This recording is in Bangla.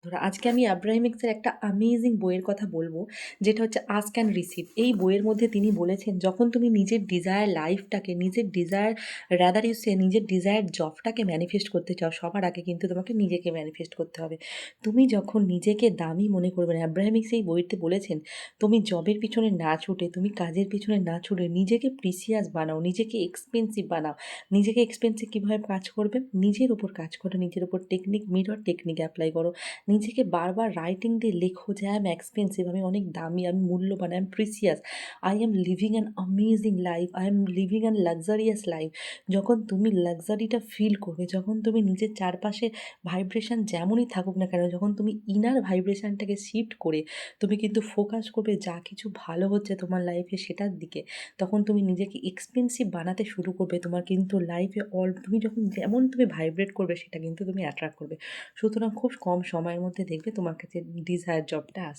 আজকে আমি আব্রাহিম এক্সের একটা অ্যামেজিং বইয়ের কথা বলবো, যেটা হচ্ছে আস্ক অ্যান্ড রিসিভ। এই বইয়ের মধ্যে তিনি বলেছেন, যখন তুমি নিজের ডিজায়ার লাইফটাকে, নিজের ডিজায়ার রাদার ইউ সে নিজের ডিজায়ার জবটাকে ম্যানিফেস্ট করতে চাও, সবার আগে কিন্তু তোমাকে নিজেকে ম্যানিফেস্ট করতে হবে। তুমি যখন নিজেকে দামি মনে করবে না, আব্রাহিম এক্স এই বইতে বলেছেন, তুমি জবের পিছনে না ছুটে, তুমি কাজের পিছনে না ছুটে নিজেকে প্রিসিয়াস বানাও, নিজেকে এক্সপেন্সিভ বানাও। নিজেকে এক্সপেন্সিভ কীভাবে কাজ করবে? নিজের উপর কাজ করো, নিজের উপর টেকনিক, মিরর টেকনিক অ্যাপ্লাই করো। নিজেকে বারবার রাইটিং দিয়ে লেখো যে আই এম এক্সপেন্সিভ, আমি অনেক দামি, আমি মূল্যবান, I am precious, I am living an amazing life, I am living an luxurious life. যখন তুমি লাক্সারিটা ফিল করবে, যখন তুমি নিজের চারপাশে ভাইব্রেশন যেমনই থাকুক না কেন, যখন তুমি ইনার ভাইব্রেশনটাকে শিফট করে তুমি কিন্তু ফোকাস করবে যা কিছু ভালো হচ্ছে তোমার লাইফে সেটার দিকে, তখন তুমি নিজেকে এক্সপেন্সিভ বানাতে শুরু করবে। তোমার কিন্তু লাইফে তুমি যখন যেমন তুমি ভাইব্রেট করবে সেটা কিন্তু তুমি অ্যাট্রাক্ট করবে। সুতরাং খুব কম সময়ের মধ্যে দেখবে তোমার কাছে ডিজায়ার জবটা আসছে।